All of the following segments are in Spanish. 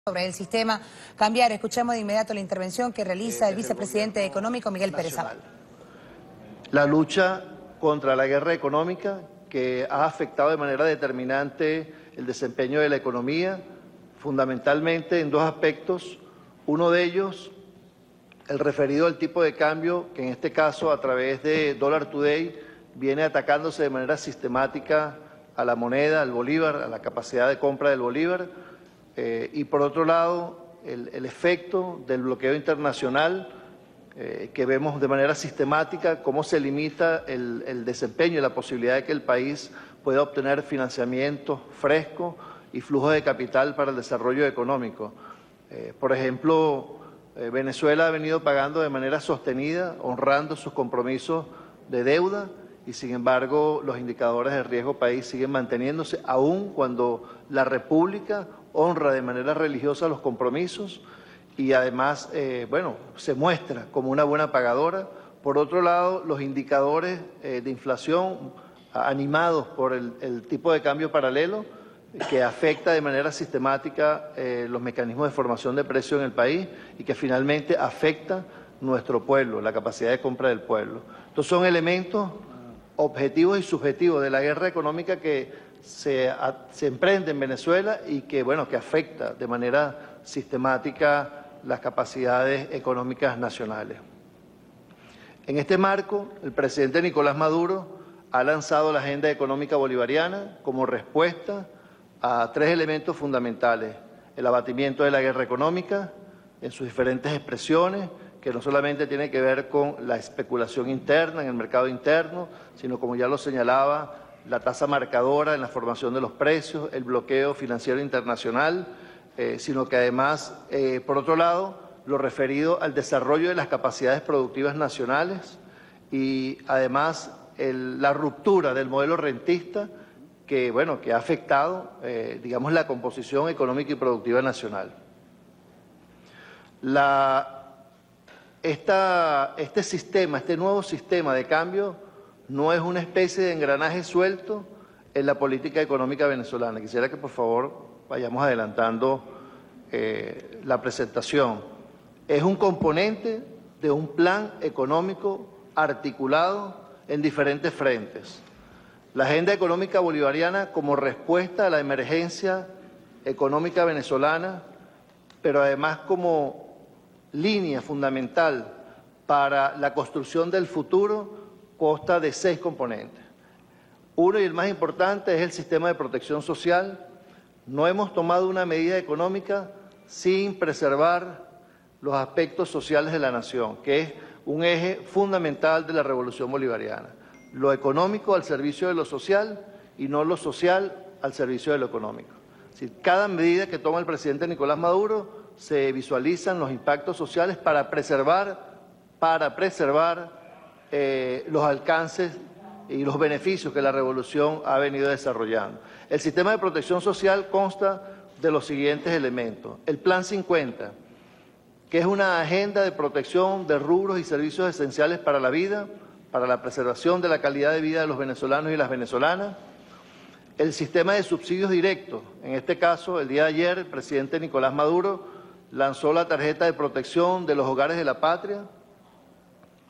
sobre el sistema cambiar. Escuchemos de inmediato la intervención que realiza el vicepresidente económico Miguel Pérez Zabal. La lucha contra la guerra económica que ha afectado de manera determinante el desempeño de la economía, fundamentalmente en dos aspectos. Uno de ellos, el referido al tipo de cambio, que en este caso a través de Dollar Today viene atacándose de manera sistemática a la moneda, al bolívar, a la capacidad de compra del bolívar, y por otro lado el efecto del bloqueo internacional, que vemos de manera sistemática cómo se limita el desempeño y la posibilidad de que el país pueda obtener financiamiento fresco y flujo de capital para el desarrollo económico. Por ejemplo, Venezuela ha venido pagando de manera sostenida, honrando sus compromisos de deuda, y sin embargo los indicadores de riesgo país siguen manteniéndose, aun cuando la República honra de manera religiosa los compromisos y además, se muestra como una buena pagadora. Por otro lado, los indicadores de inflación animados por el tipo de cambio paralelo que afecta de manera sistemática los mecanismos de formación de precios en el país y que finalmente afecta nuestro pueblo, la capacidad de compra del pueblo. Estos son elementos objetivos y subjetivos de la guerra económica que se emprende en Venezuela y que afecta de manera sistemática las capacidades económicas nacionales. En este marco, el presidente Nicolás Maduro ha lanzado la Agenda Económica Bolivariana como respuesta a tres elementos fundamentales: el abatimiento de la guerra económica en sus diferentes expresiones, que no solamente tiene que ver con la especulación interna en el mercado interno, sino, como ya lo señalaba, la tasa marcadora en la formación de los precios, el bloqueo financiero internacional, sino que además, por otro lado, lo referido al desarrollo de las capacidades productivas nacionales y además la ruptura del modelo rentista que ha afectado, la composición económica y productiva nacional. Este nuevo sistema de cambio no es una especie de engranaje suelto en la política económica venezolana. Quisiera que por favor vayamos adelantando la presentación. Es un componente de un plan económico articulado en diferentes frentes. La Agenda Económica Bolivariana como respuesta a la emergencia económica venezolana, pero además como línea fundamental para la construcción del futuro, consta de 6 componentes. Uno, y el más importante, es el sistema de protección social. No hemos tomado una medida económica sin preservar los aspectos sociales de la nación, que es un eje fundamental de la revolución bolivariana. Lo económico al servicio de lo social y no lo social al servicio de lo económico. Es decir, cada medida que toma el presidente Nicolás Maduro se visualizan los impactos sociales para preservar los alcances y los beneficios que la revolución ha venido desarrollando. El sistema de protección social consta de los siguientes elementos: el Plan 50, que es una agenda de protección de rubros y servicios esenciales para la vida, para la preservación de la calidad de vida de los venezolanos y las venezolanas. El sistema de subsidios directos, en este caso, el día de ayer, el presidente Nicolás Maduro lanzó la tarjeta de protección de los hogares de la patria,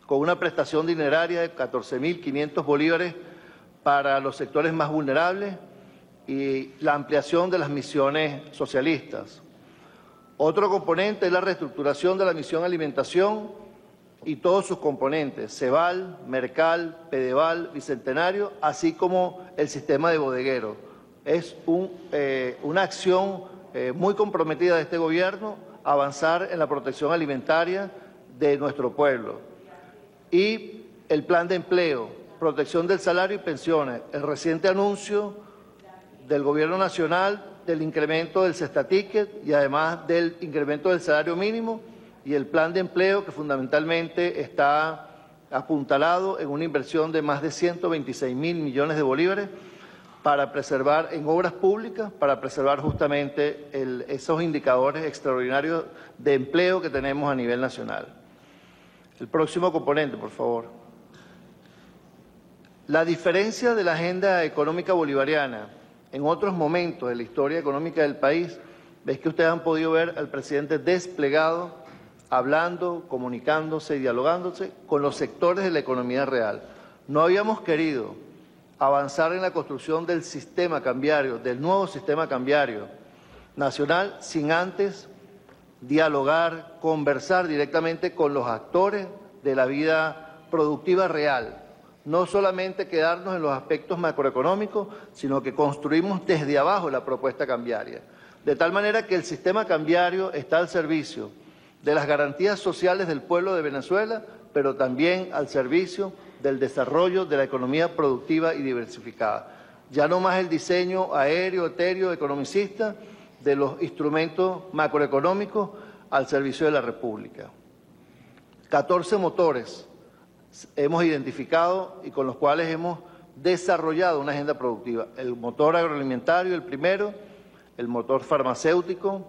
con una prestación dineraria de 14.500 bolívares para los sectores más vulnerables y la ampliación de las misiones socialistas. Otro componente es la reestructuración de la misión alimentación y todos sus componentes: Ceval, Mercal, Pedeval, Bicentenario, así como el sistema de bodeguero. Es una acción muy comprometida de este gobierno avanzar en la protección alimentaria de nuestro pueblo. Y el plan de empleo, protección del salario y pensiones, el reciente anuncio del Gobierno Nacional del incremento del cesta-ticket y además del incremento del salario mínimo, y el plan de empleo que fundamentalmente está apuntalado en una inversión de más de 126.000 millones de bolívares para preservar en obras públicas, para preservar justamente esos indicadores extraordinarios de empleo que tenemos a nivel nacional. El próximo componente, por favor. La diferencia de la agenda económica bolivariana en otros momentos de la historia económica del país es que ustedes han podido ver al presidente desplegado, hablando, comunicándose y dialogándose con los sectores de la economía real. No habíamos querido avanzar en la construcción del sistema cambiario, del nuevo sistema cambiario nacional, sin antes dialogar, conversar directamente con los actores de la vida productiva real. No solamente quedarnos en los aspectos macroeconómicos, sino que construimos desde abajo la propuesta cambiaria. De tal manera que el sistema cambiario está al servicio de las garantías sociales del pueblo de Venezuela, pero también al servicio del desarrollo de la economía productiva y diversificada. Ya no más el diseño aéreo, etéreo, economicista de los instrumentos macroeconómicos al servicio de la República. 14 motores hemos identificado y con los cuales hemos desarrollado una agenda productiva. El motor agroalimentario, el primero, el motor farmacéutico,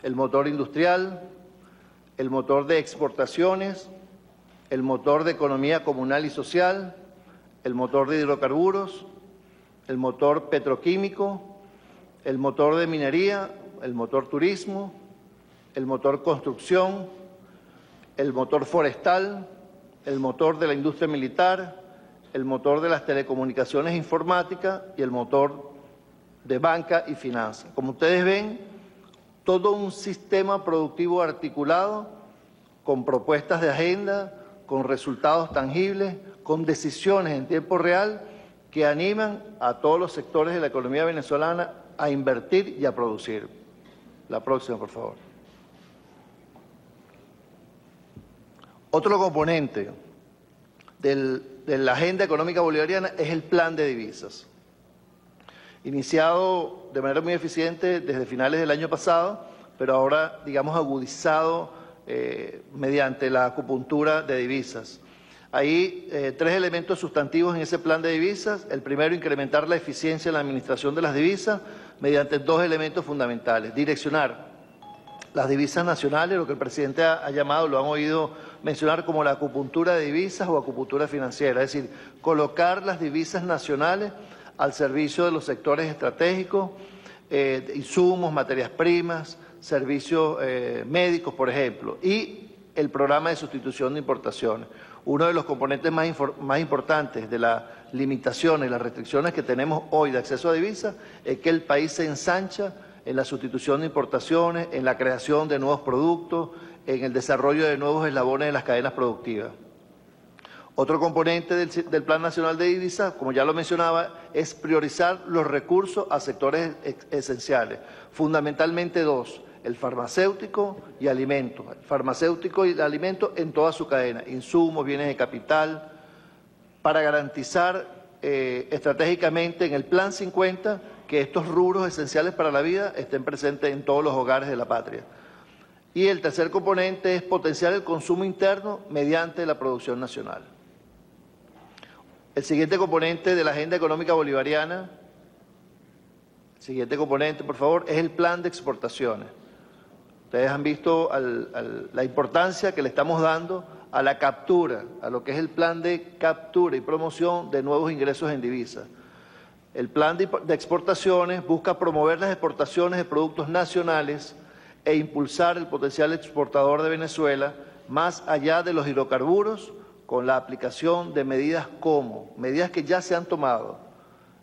el motor industrial, el motor de exportaciones, el motor de economía comunal y social, el motor de hidrocarburos, el motor petroquímico, el motor de minería, el motor turismo, el motor construcción, el motor forestal, el motor de la industria militar, el motor de las telecomunicaciones e informática y el motor de banca y finanzas. Como ustedes ven, todo un sistema productivo articulado con propuestas de agenda, con resultados tangibles, con decisiones en tiempo real que animan a todos los sectores de la economía venezolana a invertir y a producir. La próxima, por favor. Otro componente de la agenda económica bolivariana es el plan de divisas. Iniciado de manera muy eficiente desde finales del año pasado, pero ahora, digamos, agudizado mediante la acupuntura de divisas. Hay 3 elementos sustantivos en ese plan de divisas. El primero, incrementar la eficiencia en la administración de las divisas mediante 2 elementos fundamentales. Direccionar las divisas nacionales, lo que el presidente ha llamado, lo han oído mencionar como la acupuntura de divisas o acupuntura financiera, es decir, colocar las divisas nacionales al servicio de los sectores estratégicos, insumos, materias primas, servicios médicos, por ejemplo, y el programa de sustitución de importaciones. Uno de los componentes más importantes de las limitaciones y las restricciones que tenemos hoy de acceso a divisas es que el país se ensancha en la sustitución de importaciones, en la creación de nuevos productos, en el desarrollo de nuevos eslabones en las cadenas productivas. Otro componente del Plan Nacional de Divisas, como ya lo mencionaba, es priorizar los recursos a sectores esenciales, fundamentalmente 2, el farmacéutico y alimentos. El farmacéutico y el alimento en toda su cadena, insumos, bienes de capital, para garantizar estratégicamente en el Plan 50 que estos rubros esenciales para la vida estén presentes en todos los hogares de la patria. Y el tercer componente es potenciar el consumo interno mediante la producción nacional. El siguiente componente de la agenda económica bolivariana, siguiente componente, por favor, es el plan de exportaciones. Ustedes han visto la importancia que le estamos dando a la captura, a lo que es el plan de captura y promoción de nuevos ingresos en divisas. El plan de exportaciones busca promover las exportaciones de productos nacionales e impulsar el potencial exportador de Venezuela más allá de los hidrocarburos con la aplicación de medidas que ya se han tomado,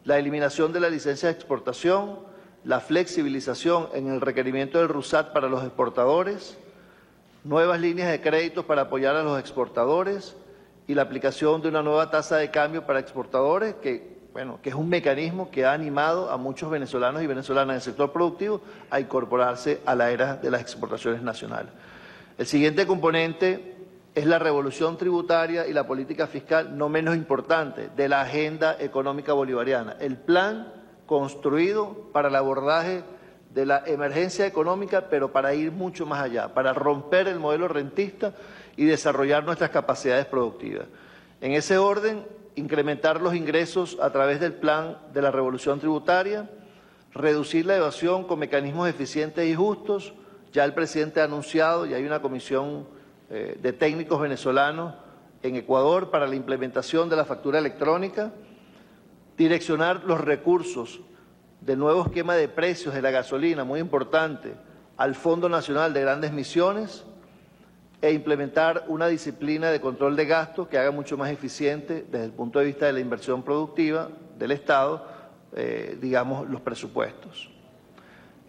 la eliminación de la licencia de exportación, la flexibilización en el requerimiento del RUSAT para los exportadores, nuevas líneas de créditos para apoyar a los exportadores y la aplicación de una nueva tasa de cambio para exportadores que es un mecanismo que ha animado a muchos venezolanos y venezolanas del sector productivo a incorporarse a la era de las exportaciones nacionales. El siguiente componente es la revolución tributaria y la política fiscal no menos importante de la agenda económica bolivariana. El plan construido para el abordaje de la emergencia económica, pero para ir mucho más allá, para romper el modelo rentista y desarrollar nuestras capacidades productivas. En ese orden, incrementar los ingresos a través del plan de la revolución tributaria, reducir la evasión con mecanismos eficientes y justos. Ya el presidente ha anunciado y hay una comisión de técnicos venezolanos en Ecuador para la implementación de la factura electrónica, direccionar los recursos del nuevo esquema de precios de la gasolina, muy importante, al Fondo Nacional de Grandes Misiones e implementar una disciplina de control de gastos que haga mucho más eficiente desde el punto de vista de la inversión productiva del Estado, digamos, los presupuestos.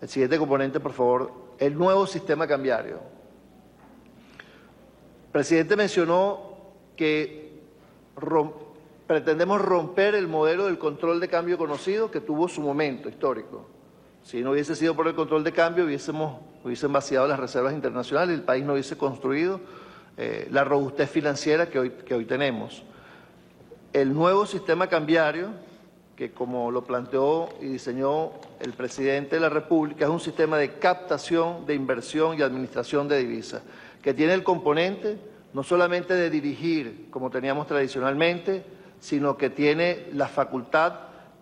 El siguiente componente, por favor, el nuevo sistema cambiario. El presidente mencionó que pretendemos romper el modelo del control de cambio conocido que tuvo su momento histórico. Si no hubiese sido por el control de cambio, hubiesen vaciado las reservas internacionales y el país no hubiese construido la robustez financiera que hoy tenemos. El nuevo sistema cambiario, que como lo planteó y diseñó el presidente de la República, es un sistema de captación, de inversión y administración de divisas, que tiene el componente no solamente de dirigir, como teníamos tradicionalmente, sino que tiene la facultad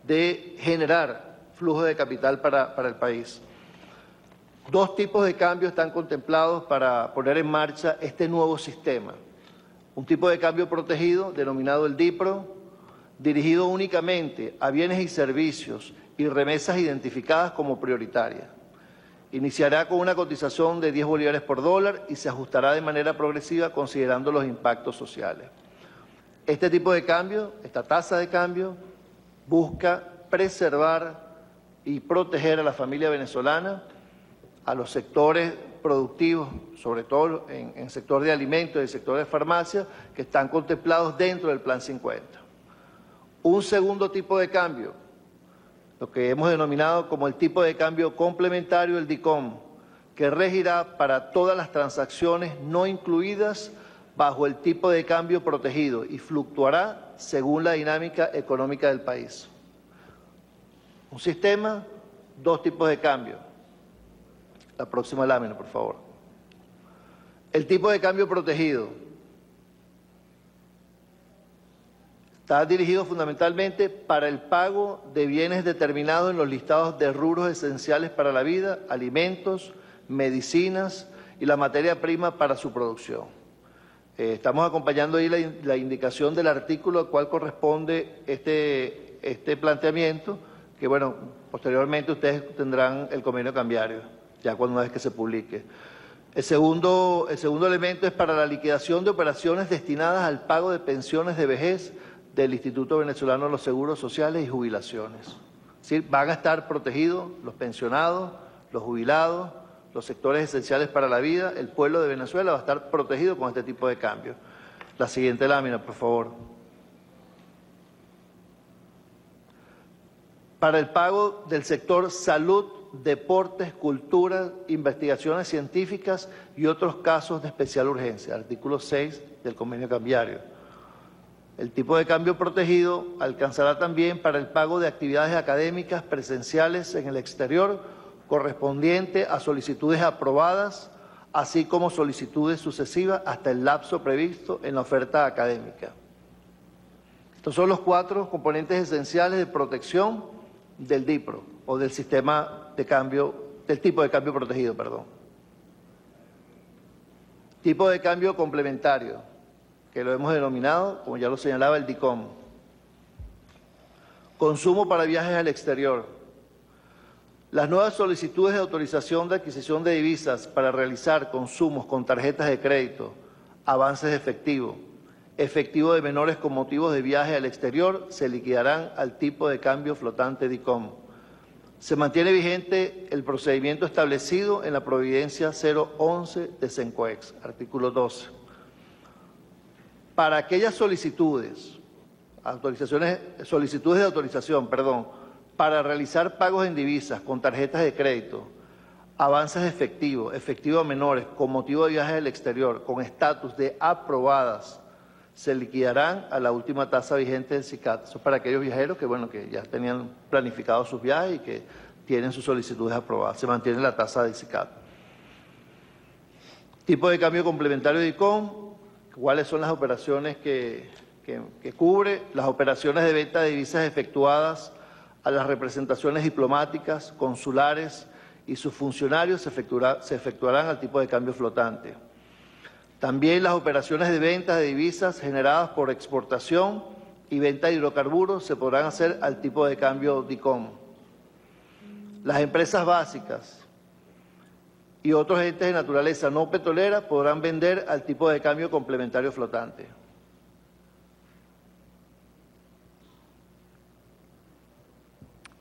de generar flujo de capital para el país. Dos tipos de cambios están contemplados para poner en marcha este nuevo sistema. Un tipo de cambio protegido, denominado el DIPRO, dirigido únicamente a bienes y servicios y remesas identificadas como prioritarias. Iniciará con una cotización de 10 bolívares por dólar y se ajustará de manera progresiva considerando los impactos sociales. Este tipo de cambio, esta tasa de cambio, busca preservar y proteger a la familia venezolana, a los sectores productivos, sobre todo en el sector de alimentos y el sector de farmacia, que están contemplados dentro del Plan 50. Un segundo tipo de cambio, lo que hemos denominado como el tipo de cambio complementario, el DICOM, que regirá para todas las transacciones no incluidas bajo el tipo de cambio protegido y fluctuará según la dinámica económica del país. Un sistema, dos tipos de cambio. La próxima lámina, por favor. El tipo de cambio protegido está dirigido fundamentalmente para el pago de bienes determinados en los listados de rubros esenciales para la vida, alimentos, medicinas y la materia prima para su producción. Estamos acompañando ahí la indicación del artículo al cual corresponde este planteamiento, que bueno, posteriormente ustedes tendrán el convenio cambiario, ya una vez que se publique. El segundo elemento es para la liquidación de operaciones destinadas al pago de pensiones de vejez del Instituto Venezolano de los Seguros Sociales y Jubilaciones. ¿Sí? Van a estar protegidos los pensionados, los jubilados, los sectores esenciales para la vida, el pueblo de Venezuela va a estar protegido con este tipo de cambio. La siguiente lámina, por favor. Para el pago del sector salud, deportes, cultura, investigaciones científicas y otros casos de especial urgencia, artículo 6 del convenio cambiario. El tipo de cambio protegido alcanzará también para el pago de actividades académicas presenciales en el exterior correspondiente a solicitudes aprobadas, así como solicitudes sucesivas hasta el lapso previsto en la oferta académica. Estos son los 4 componentes esenciales de protección del DIPRO o del sistema de cambio, del tipo de cambio protegido, perdón. Tipo de cambio complementario, que lo hemos denominado, como ya lo señalaba, el DICOM. Consumo para viajes al exterior. Las nuevas solicitudes de autorización de adquisición de divisas para realizar consumos con tarjetas de crédito, avances de efectivo de menores con motivos de viaje al exterior, se liquidarán al tipo de cambio flotante DICOM. Se mantiene vigente el procedimiento establecido en la Providencia 011 de CENCOEX, artículo 12. Para aquellas solicitudes de autorización, para realizar pagos en divisas con tarjetas de crédito, avances de efectivo a menores con motivo de viaje al exterior, con estatus de aprobadas, se liquidarán a la última tasa vigente del SICAT. Eso es para aquellos viajeros que ya tenían planificado sus viajes y que tienen sus solicitudes aprobadas. Se mantiene la tasa del SICAT. Tipo de cambio complementario de DICOM. ¿Cuáles son las operaciones que cubre? Las operaciones de venta de divisas efectuadas a las representaciones diplomáticas, consulares y sus funcionarios se efectuarán al tipo de cambio flotante. También las operaciones de venta de divisas generadas por exportación y venta de hidrocarburos se podrán hacer al tipo de cambio DICOM. Las empresas básicas y otros entes de naturaleza no petrolera podrán vender al tipo de cambio complementario flotante.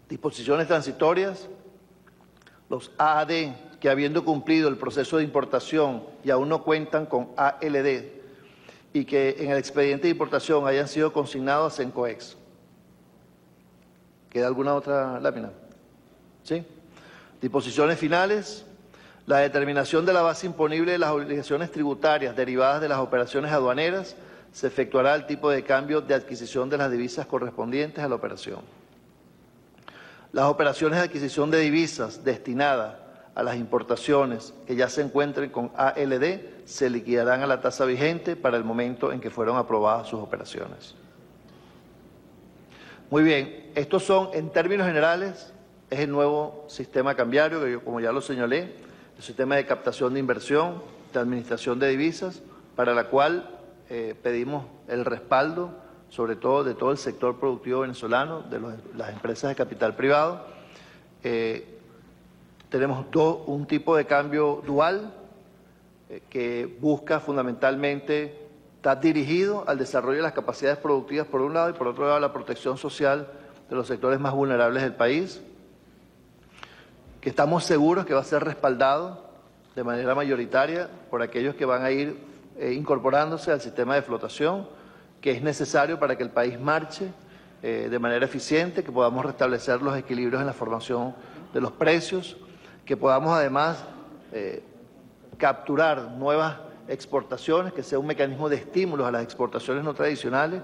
Disposiciones transitorias. Los AAD que habiendo cumplido el proceso de importación y aún no cuentan con ALD y que en el expediente de importación hayan sido consignados a Sencoex. ¿Queda alguna otra lámina? ¿Sí? Disposiciones finales. La determinación de la base imponible de las obligaciones tributarias derivadas de las operaciones aduaneras se efectuará al tipo de cambio de adquisición de las divisas correspondientes a la operación. Las operaciones de adquisición de divisas destinadas a las importaciones que ya se encuentren con ALD se liquidarán a la tasa vigente para el momento en que fueron aprobadas sus operaciones. Muy bien, estos son, en términos generales, es el nuevo sistema cambiario, que yo, como ya lo señalé, el sistema de captación de inversión, de administración de divisas, para la cual pedimos el respaldo, sobre todo de todo el sector productivo venezolano, de las empresas de capital privado. Tenemos un tipo de cambio dual que busca fundamentalmente, está dirigido al desarrollo de las capacidades productivas por un lado y por otro lado a la protección social de los sectores más vulnerables del país, que estamos seguros que va a ser respaldado de manera mayoritaria por aquellos que van a ir incorporándose al sistema de flotación, que es necesario para que el país marche de manera eficiente, que podamos restablecer los equilibrios en la formación de los precios, que podamos además capturar nuevas exportaciones, que sea un mecanismo de estímulos a las exportaciones no tradicionales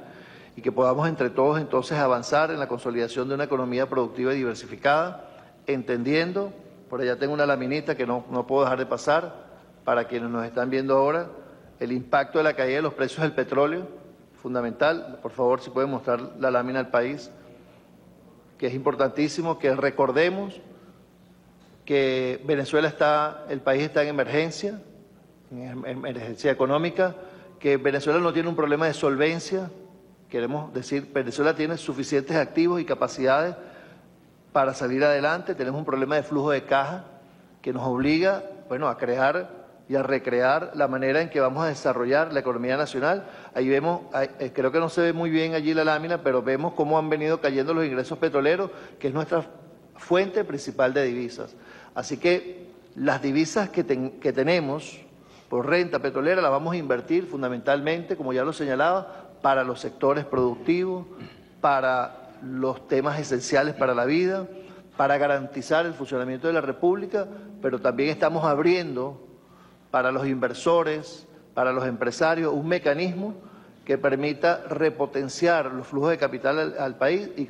y que podamos entre todos entonces avanzar en la consolidación de una economía productiva y diversificada, entendiendo, por allá tengo una laminita que no puedo dejar de pasar, para quienes nos están viendo ahora, el impacto de la caída de los precios del petróleo, fundamental. Por favor, si pueden mostrar la lámina al país, que es importantísimo que recordemos que el país está en emergencia económica, que Venezuela no tiene un problema de solvencia, queremos decir, Venezuela tiene suficientes activos y capacidades para salir adelante, tenemos un problema de flujo de caja que nos obliga, bueno, a crear y a recrear la manera en que vamos a desarrollar la economía nacional. Ahí vemos, creo que no se ve muy bien allí la lámina, pero vemos cómo han venido cayendo los ingresos petroleros, que es nuestra fuente principal de divisas. Así que las divisas que tenemos por renta petrolera las vamos a invertir fundamentalmente, como ya lo señalaba, para los sectores productivos, para los temas esenciales para la vida, para garantizar el funcionamiento de la República, pero también estamos abriendo para los inversores, para los empresarios, un mecanismo que permita repotenciar los flujos de capital al país y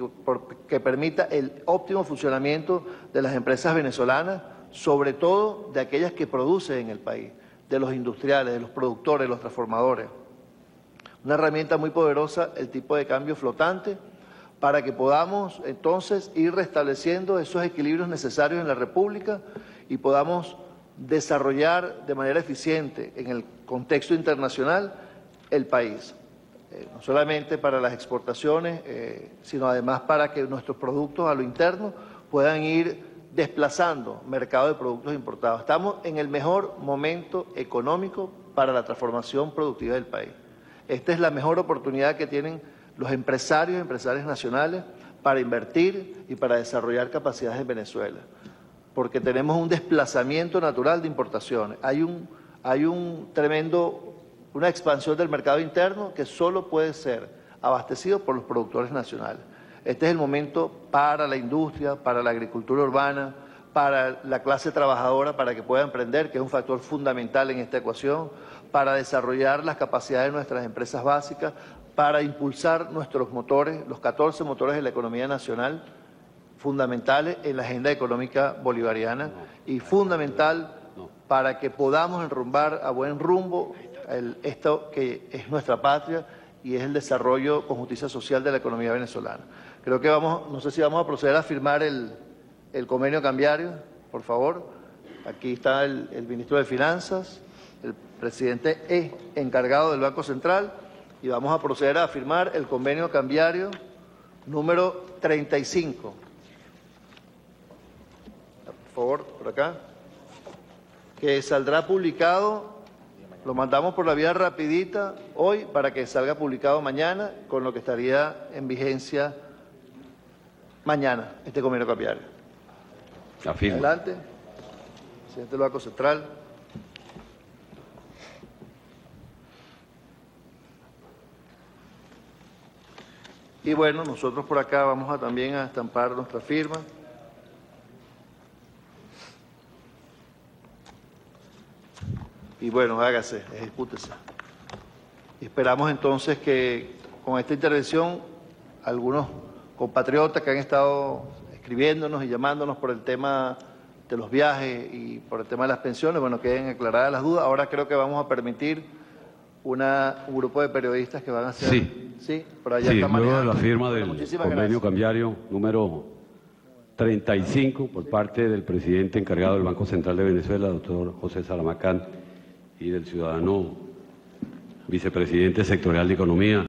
que permita el óptimo funcionamiento de las empresas venezolanas, sobre todo de aquellas que producen en el país, de los industriales, de los productores, de los transformadores. Una herramienta muy poderosa, el tipo de cambio flotante, para que podamos entonces ir restableciendo esos equilibrios necesarios en la República y podamos desarrollar de manera eficiente en el contexto internacional el país. No solamente para las exportaciones, sino además para que nuestros productos a lo interno puedan ir desplazando mercado de productos importados. Estamos en el mejor momento económico para la transformación productiva del país. Esta es la mejor oportunidad que tienen los empresarios y empresarias nacionales para invertir y para desarrollar capacidades en Venezuela, porque tenemos un desplazamiento natural de importaciones. Hay una expansión del mercado interno que solo puede ser abastecido por los productores nacionales. Este es el momento para la industria, para la agricultura urbana, para la clase trabajadora, para que pueda emprender, que es un factor fundamental en esta ecuación, para desarrollar las capacidades de nuestras empresas básicas, para impulsar nuestros motores, los 14 motores de la economía nacional, fundamentales en la agenda económica bolivariana y fundamental para que podamos enrumbar a buen rumbo esto que es nuestra patria y es el desarrollo con justicia social de la economía venezolana. Creo que no sé si vamos a proceder a firmar el convenio cambiario, por favor. Aquí está el ministro de Finanzas, el presidente encargado del Banco Central, y vamos a proceder a firmar el convenio cambiario número 35. favor, por acá, que saldrá publicado, lo mandamos por la vía rapidita hoy para que salga publicado mañana, con lo que estaría en vigencia mañana este convenio cambiario. Afirmo. Adelante, presidente del Banco Central. Y bueno, nosotros por acá vamos también a estampar nuestra firma. Y bueno, hágase, ejecútese. Y esperamos entonces que con esta intervención algunos compatriotas que han estado escribiéndonos y llamándonos por el tema de los viajes y por el tema de las pensiones, bueno, queden aclaradas las dudas. Ahora creo que vamos a permitir un grupo de periodistas que van a hacer... Sí, por allá sí, está luego de manejando. la firma Bueno, del muchísimas convenio gracias. cambiario número 35 por parte del presidente encargado del Banco Central de Venezuela, doctor José Salamacán, y del ciudadano vicepresidente sectorial de Economía.